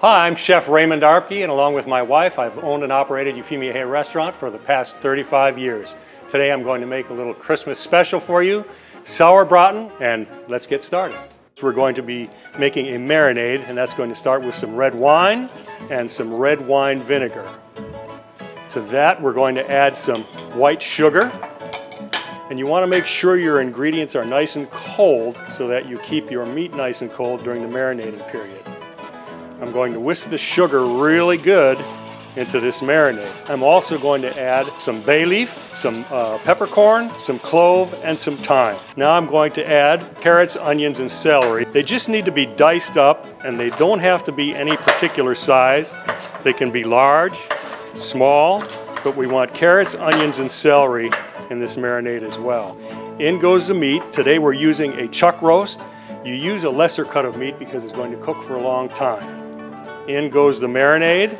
Hi, I'm Chef Ray Arpke, and along with my wife, I've owned and operated Euphemia Haye restaurant for the past 35 years. Today I'm going to make a little Christmas special for you, Sauerbraten, and let's get started. We're going to be making a marinade, and that's going to start with some red wine and some red wine vinegar. To that, we're going to add some white sugar, and you want to make sure your ingredients are nice and cold so that you keep your meat nice and cold during the marinating period. I'm going to whisk the sugar really good into this marinade. I'm also going to add some bay leaf, some peppercorn, some clove, and some thyme. Now I'm going to add carrots, onions, and celery. They just need to be diced up, and they don't have to be any particular size. They can be large, small, but we want carrots, onions, and celery in this marinade as well. In goes the meat. Today we're using a chuck roast. You use a lesser cut of meat because it's going to cook for a long time. In goes the marinade.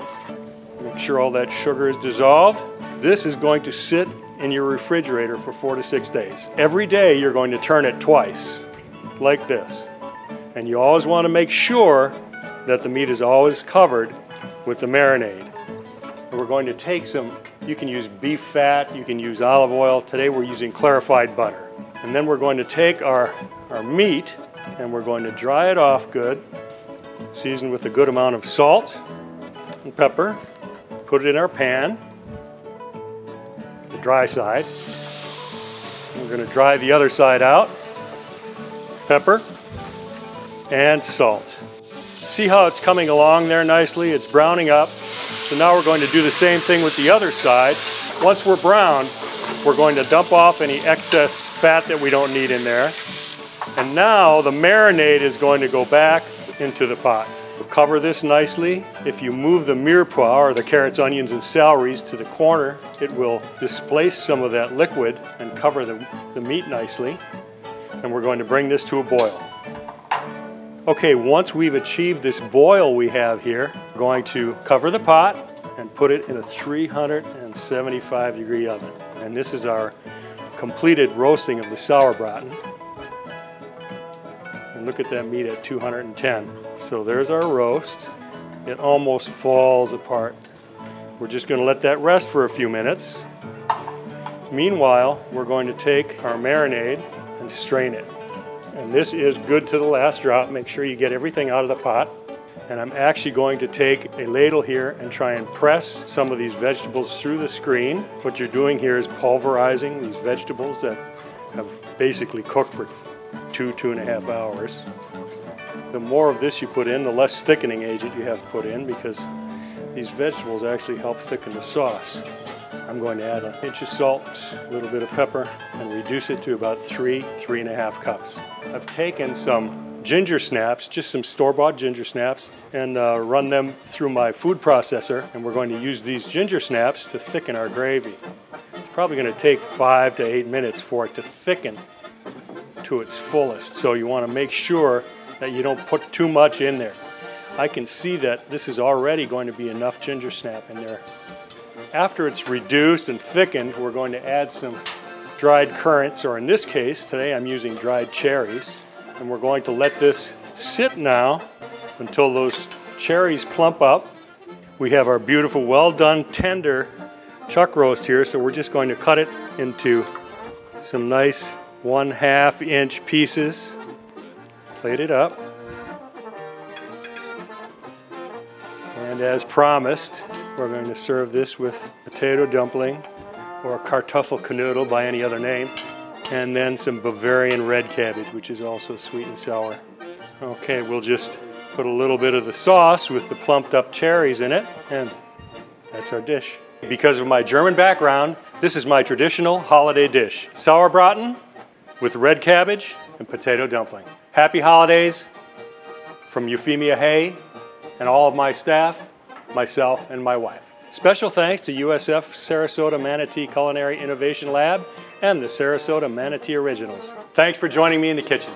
Make sure all that sugar is dissolved. This is going to sit in your refrigerator for 4 to 6 days. Every day you're going to turn it twice, like this. And you always want to make sure that the meat is always covered with the marinade. And we're going to take some, you can use beef fat, you can use olive oil. Today we're using clarified butter. And then we're going to take our meat and we're going to dry it off good. Season with a good amount of salt and pepper. Put it in our pan, the dry side. We're going to dry the other side out. Pepper and salt. See how it's coming along there nicely? It's browning up. So now we're going to do the same thing with the other side. Once we're browned, we're going to dump off any excess fat that we don't need in there. And now the marinade is going to go back into the pot. We'll cover this nicely. If you move the mirepoix, or the carrots, onions, and celeries to the corner, it will displace some of that liquid and cover the meat nicely. And we're going to bring this to a boil. Okay, once we've achieved this boil we have here, we're going to cover the pot and put it in a 375-degree oven. And this is our completed roasting of the Sauerbraten. And look at that meat at 210. So there's our roast. It almost falls apart. We're just going to let that rest for a few minutes. Meanwhile, we're going to take our marinade and strain it. And this is good to the last drop. Make sure you get everything out of the pot. And I'm actually going to take a ladle here and try and press some of these vegetables through the screen. What you're doing here is pulverizing these vegetables that have basically cooked for 2.5 hours. The more of this you put in, the less thickening agent you have to put in, because these vegetables actually help thicken the sauce. I'm going to add an pinch of salt, a little bit of pepper, and reduce it to about 3.5 cups. I've taken some ginger snaps, just some store-bought ginger snaps, and run them through my food processor, and we're going to use these ginger snaps to thicken our gravy. It's probably going to take 5 to 8 minutes for it to thicken to its fullest, so you want to make sure that you don't put too much in there. I can see that this is already going to be enough ginger snap in there. After it's reduced and thickened, we're going to add some dried currants, or in this case, today I'm using dried cherries. And we're going to let this sit now until those cherries plump up. We have our beautiful, well done, tender chuck roast here, so we're just going to cut it into some nice 1/2 inch pieces. Plate it up. And as promised, we're going to serve this with potato dumpling, or Kartoffelknödel by any other name, and then some Bavarian red cabbage, which is also sweet and sour. Okay, we'll just put a little bit of the sauce with the plumped up cherries in it, and that's our dish. Because of my German background, this is my traditional holiday dish, Sauerbraten with red cabbage and potato dumpling. Happy holidays from Euphemia Haye and all of my staff, myself, and my wife. Special thanks to USF Sarasota-Manatee Culinary Innovation Lab and the Sarasota-Manatee Originals. Thanks for joining me in the kitchen.